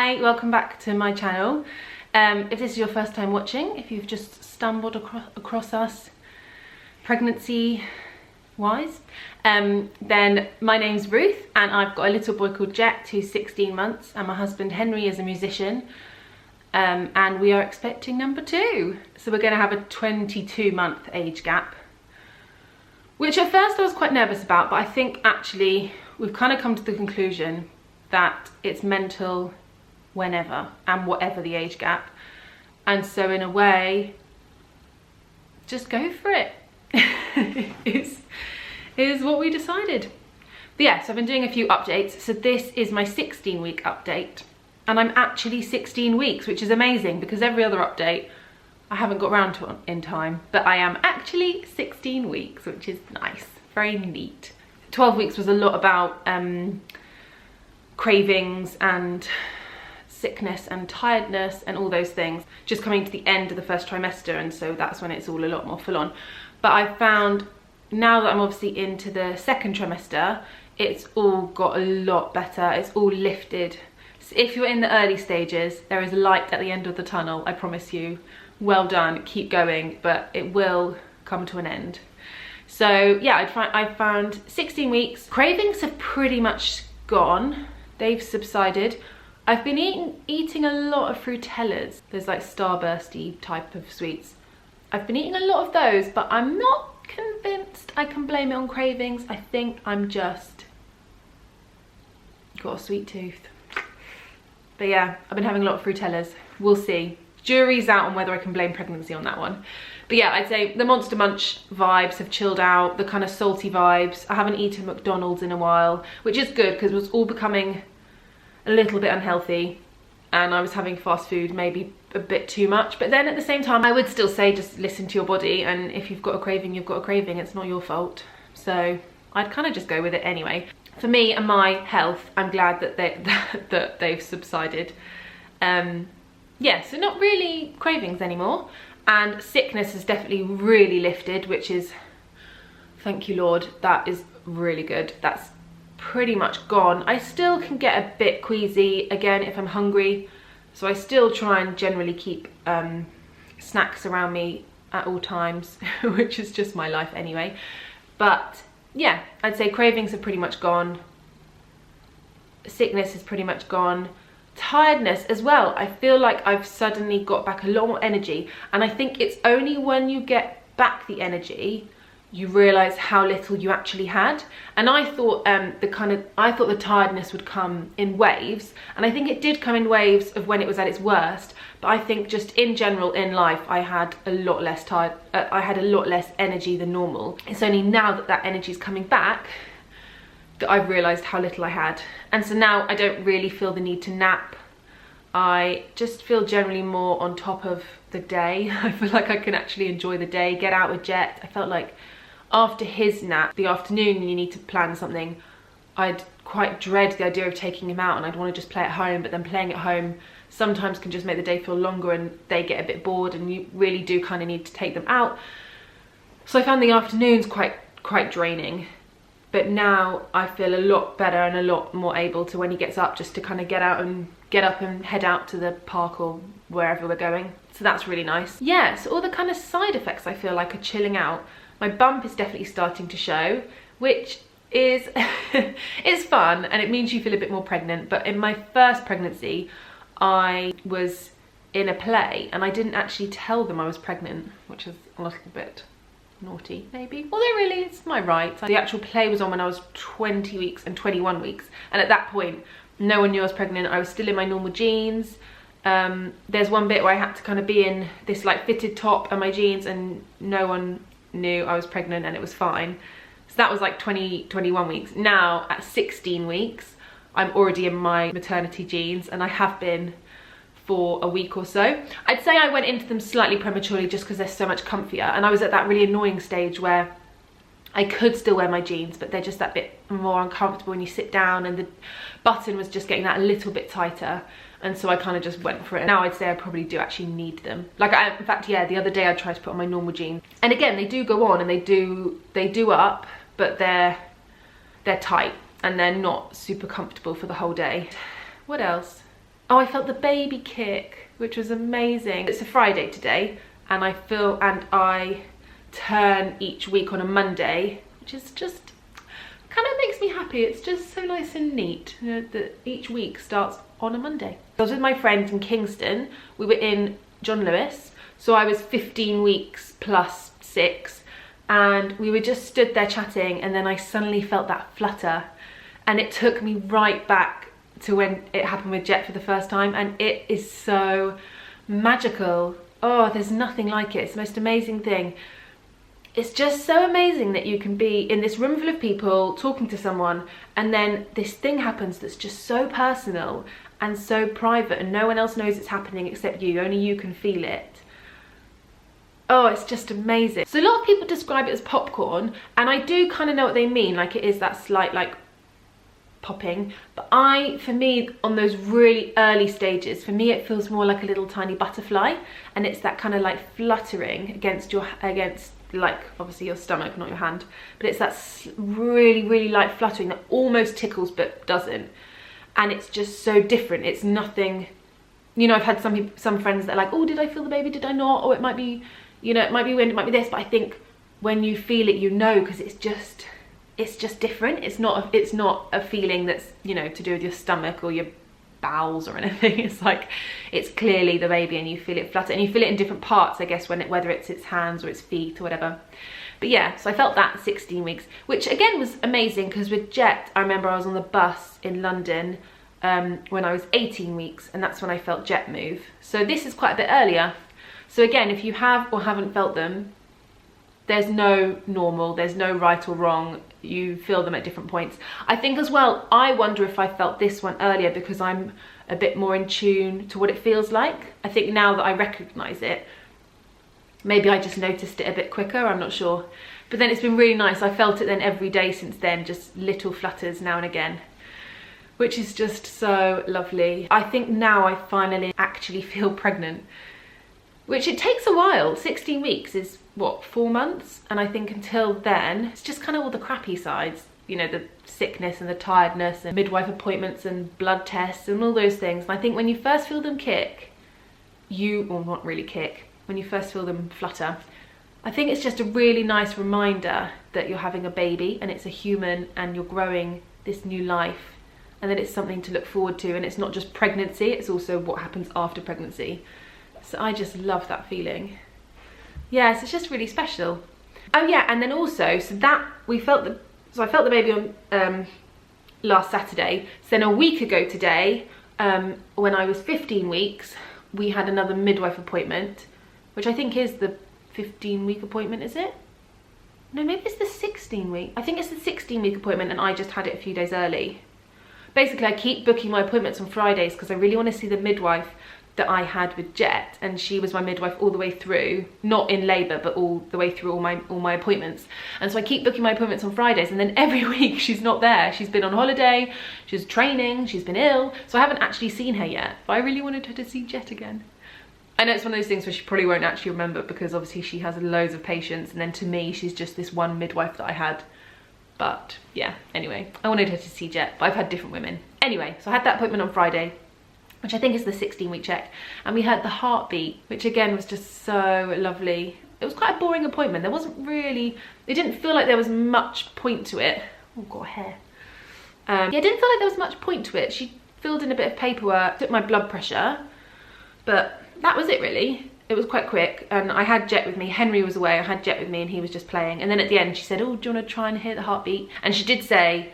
Hi, welcome back to my channel. If this is your first time watching, if you've just stumbled across us pregnancy wise, then my name's Ruth and I've got a little boy called Jet who's 16 months and my husband Henry is a musician, and we are expecting number 2. So we're going to have a 22-month age gap, which at first I was quite nervous about, but I think actually we've kind of come to the conclusion that it's mental whenever and whatever the age gap, and so in a way just go for it is what we decided. But yeah, so I've been doing a few updates. So this is my 16-week update and I'm actually 16 weeks, which is amazing because every other update I haven't got around to in time, but I am actually 16 weeks, which is nice, very neat. 12 weeks was a lot about cravings and sickness and tiredness and all those things, just coming to the end of the first trimester, and so that's when it's all a lot more full on. But I found now that I'm obviously into the second trimester, it's all got a lot better, it's all lifted. So if you're in the early stages, there is a light at the end of the tunnel, I promise you. Well done, keep going, but it will come to an end. So yeah, I found 16 weeks, cravings have pretty much gone. They've subsided. I've been eating a lot of fruitellas. There's like starbursty type of sweets. I've been eating a lot of those, but I'm not convinced I can blame it on cravings. I think I'm just got a sweet tooth. But yeah, I've been having a lot of fruitellas. We'll see. Jury's out on whether I can blame pregnancy on that one. But yeah, I'd say the Monster Munch vibes have chilled out, the kind of salty vibes. I haven't eaten McDonald's in a while, which is good because it was all becoming a little bit unhealthy and I was having fast food maybe a bit too much. But then at the same time, I would still say just listen to your body, and if you've got a craving, you've got a craving. It's not your fault. So I'd kind of just go with it anyway. For me and my health, I'm glad that they've subsided. Yeah, so not really cravings anymore. And sickness has definitely really lifted, which is, thank you Lord, that is really good. That's pretty much gone. I still can get a bit queasy again if I'm hungry, so I still try and generally keep snacks around me at all times, which is just my life anyway. But yeah, I'd say cravings are pretty much gone. Sickness is pretty much gone. Tiredness as well. I feel like I've suddenly got back a lot more energy, and I think it's only when you get back the energy you realize how little you actually had. And I thought the tiredness would come in waves, and I think it did come in waves of when it was at its worst, but I think just in general in life I had a lot less I had a lot less energy than normal. It's only now that that energy is coming back that I've realised how little I had. And so now I don't really feel the need to nap. I just feel generally more on top of the day. I feel like I can actually enjoy the day, get out with Jet. I felt like after his nap, the afternoon when you need to plan something, I'd quite dread the idea of taking him out and I'd want to just play at home, but then playing at home sometimes can just make the day feel longer and they get a bit bored and you really do kind of need to take them out. So I found the afternoons quite draining. But now I feel a lot better and a lot more able to, when he gets up, just to kind of get up and head out to the park or wherever we're going. So that's really nice. Yeah, so all the kind of side effects I feel like are chilling out. My bump is definitely starting to show, which is it's fun and it means you feel a bit more pregnant. But in my first pregnancy, I was in a play and I didn't actually tell them I was pregnant, which is a little bit naughty maybe, although really it's my right. The actual play was on when I was 20 weeks and 21 weeks, and at that point no one knew I was pregnant. I was still in my normal jeans. There's one bit where I had to kind of be in this like fitted top and my jeans, and no one knew I was pregnant and it was fine. So that was like 21 weeks. Now at 16 weeks I'm already in my maternity jeans, and I have been for a week or so. I'd say I went into them slightly prematurely just because they're so much comfier, and I was at that really annoying stage where I could still wear my jeans, but they're just that bit more uncomfortable when you sit down, and the button was just getting that a little bit tighter, and so I kind of just went for it. Now I'd say I probably do actually need them. Like in fact, yeah, the other day I tried to put on my normal jeans, and again they do go on and they do up, but they're tight and they're not super comfortable for the whole day. What else? Oh, I felt the baby kick, which was amazing. It's a Friday today, and I turn each week on a Monday, which is just kind of makes me happy. It's just so nice and neat, you know, that each week starts on a Monday. I was with my friend in Kingston. We were in John Lewis, so I was 15 weeks plus 6, and we were just stood there chatting, and then I suddenly felt that flutter, and it took me right back to when it happened with Jet for the first time, and it is so magical. Oh, there's nothing like it. It's the most amazing thing. It's just so amazing that you can be in this room full of people talking to someone, and then this thing happens that's just so personal and so private, and no one else knows it's happening except you. Only you can feel it. Oh, it's just amazing. So a lot of people describe it as popcorn, and I do kind of know what they mean. Like, it is that slight like popping, but for me on those really early stages, for me it feels more like a little tiny butterfly, and it's that kind of like fluttering against like obviously your stomach, not your hand, but it's that really light fluttering that almost tickles but doesn't, and it's just so different. It's nothing, you know, I've had some friends that are like, oh, did I feel the baby, did I not, or it might be, you know, it might be wind, it might be this, but I think when you feel it, you know, because it's just different. It's not a feeling that's, you know, to do with your stomach or your bowels or anything. It's like, it's clearly the baby, and you feel it flutter, and you feel it in different parts, I guess, whether it's its hands or its feet or whatever. But yeah, so I felt that at 16 weeks, which again was amazing, because with Jet, I remember I was on the bus in London when I was 18 weeks, and that's when I felt Jet move. So this is quite a bit earlier. So again, if you have or haven't felt them, there's no normal, there's no right or wrong. You feel them at different points. I think as well, I wonder if I felt this one earlier because I'm a bit more in tune to what it feels like. I think now that I recognise it, maybe I just noticed it a bit quicker, I'm not sure. But then it's been really nice. I felt it then every day since then, just little flutters now and again, which is just so lovely. I think now I finally actually feel pregnant, which it takes a while. 16 weeks is what, 4 months? And I think until then, it's just kind of all the crappy sides, you know, the sickness and the tiredness and midwife appointments and blood tests and all those things. And I think when you first feel them kick, well, not really kick, when you first feel them flutter, I think it's just a really nice reminder that you're having a baby and it's a human and you're growing this new life, and that it's something to look forward to, and it's not just pregnancy, it's also what happens after pregnancy. So I just love that feeling. Yes, it's just really special. Oh yeah, and then also, so I felt the baby on last Saturday. So then a week ago today, when I was 15 weeks, we had another midwife appointment, which I think is the 15-week appointment, is it? No, maybe it's the 16-week. I think it's the 16-week appointment, and I just had it a few days early. Basically, I keep booking my appointments on Fridays because I really want to see the midwife that I had with Jet, and she was my midwife all the way through, not in labour, but all the way through all my appointments. And so I keep booking my appointments on Fridays, and then every week she's not there. She's been on holiday, she's training, she's been ill, so I haven't actually seen her yet. But I really wanted her to see Jet again. I know it's one of those things where she probably won't actually remember, because obviously she has loads of patients, and then to me she's just this one midwife that I had. But yeah, anyway, I wanted her to see Jet, but I've had different women. Anyway, so I had that appointment on Friday, which I think is the 16-week check, and we had the heartbeat, which again was just so lovely. It was quite a boring appointment. There wasn't really, it didn't feel like there was much point to it. Oh, got hair. Yeah, it didn't feel like there was much point to it. She filled in a bit of paperwork, took my blood pressure, but that was it really. It was quite quick, and I had Jet with me. Henry was away, I had Jet with me, and he was just playing. And then at the end she said, oh, do you want to try and hear the heartbeat? And she did say,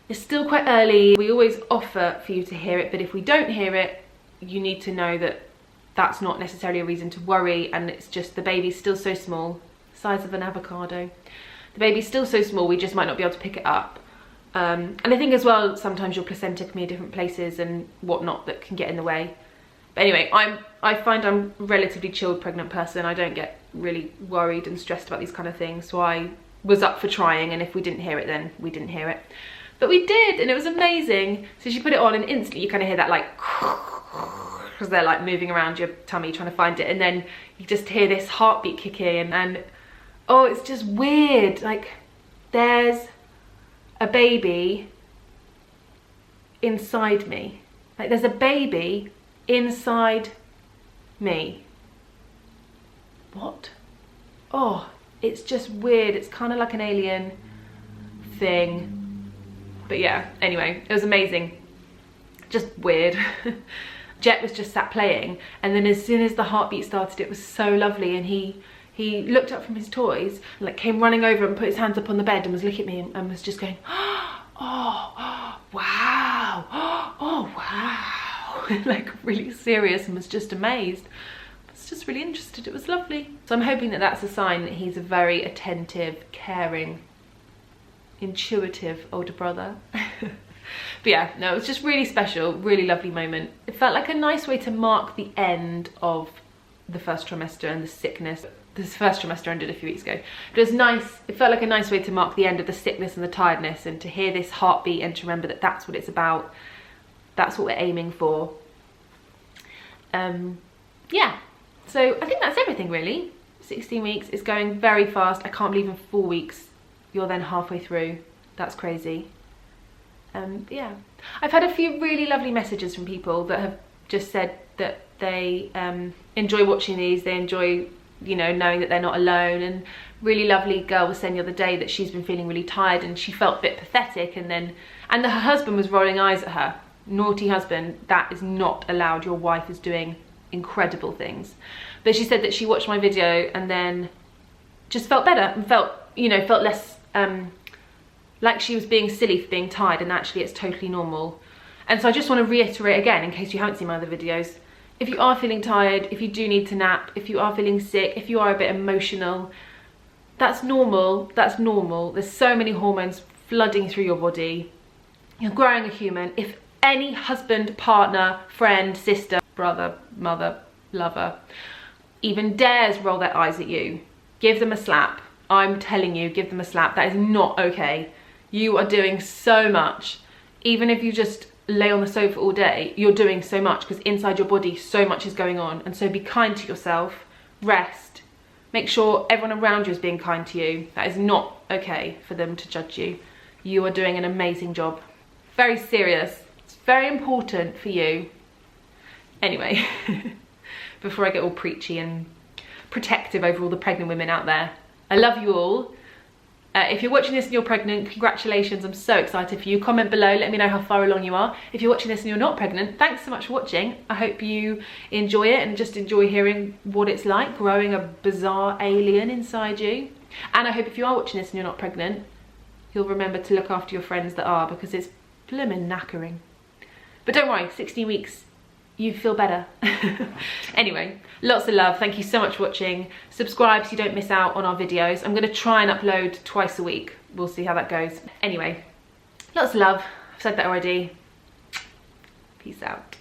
it's still quite early. We always offer for you to hear it, but if we don't hear it, you need to know that that's not necessarily a reason to worry, and it's just the baby's still so small, size of an avocado. The baby's still so small, we just might not be able to pick it up. And I think as well, sometimes your placenta can be in different places and whatnot that can get in the way. But anyway, I find I'm a relatively chilled pregnant person. I don't get really worried and stressed about these kind of things, so I was up for trying, and if we didn't hear it, then we didn't hear it. But we did, and it was amazing. So she put it on, and instantly you kind of hear that like, because they're like moving around your tummy trying to find it, and then you just hear this heartbeat kick in, and oh, it's just weird. Like, there's a baby inside me. Like there's a baby inside me. What? Oh, it's just weird. It's kind of like an alien thing. But yeah, anyway, it was amazing. Just weird. Jet was just sat playing, and then as soon as the heartbeat started, it was so lovely, and he looked up from his toys and like came running over and put his hands up on the bed and was looking at me and was just going, oh wow, oh wow, like really serious, and was just amazed. I was just really interested. It was lovely. So I'm hoping that that's a sign that he's a very attentive, caring, intuitive older brother. But yeah, no, it was just really special, really lovely moment. It felt like a nice way to mark the end of the first trimester and the sickness. This first trimester ended a few weeks ago. But it was nice, it felt like a nice way to mark the end of the sickness and the tiredness, and to hear this heartbeat and to remember that that's what it's about. That's what we're aiming for. Yeah, so I think that's everything really. 16 weeks is going very fast. I can't believe in 4 weeks you're then halfway through. That's crazy. Yeah, I've had a few really lovely messages from people that have just said that they enjoy watching these. They enjoy, you know, knowing that they're not alone. And really lovely girl was saying the other day that she's been feeling really tired and she felt a bit pathetic, and her husband was rolling eyes at her. Naughty husband, that is not allowed. Your wife is doing incredible things. But she said that she watched my video and then just felt better and felt less like she was being silly for being tired, and actually it's totally normal. And so I just want to reiterate again, in case you haven't seen my other videos, if you are feeling tired, if you do need to nap, if you are feeling sick, if you are a bit emotional, that's normal. That's normal. There's so many hormones flooding through your body. You're growing a human. If any husband, partner, friend, sister, brother, mother, lover even dares roll their eyes at you, give them a slap. I'm telling you, give them a slap. That is not okay. You are doing so much. Even if you just lay on the sofa all day, you're doing so much, because inside your body so much is going on. And so be kind to yourself, rest, make sure everyone around you is being kind to you. That is not okay for them to judge you. You are doing an amazing job. Very serious. It's very important for you. Anyway, before I get all preachy and protective over all the pregnant women out there, I love you all. If you're watching this and you're pregnant, congratulations, I'm so excited for you. Comment below, let me know how far along you are. If you're watching this and you're not pregnant, thanks so much for watching. I hope you enjoy it and just enjoy hearing what it's like growing a bizarre alien inside you. And I hope if you are watching this and you're not pregnant, you'll remember to look after your friends that are, because it's blimmin' knackering. But don't worry, 16 weeks, you feel better. Anyway, lots of love. Thank you so much for watching. Subscribe so you don't miss out on our videos. I'm going to try and upload twice a week. We'll see how that goes. Anyway, lots of love. I've said that already. Peace out.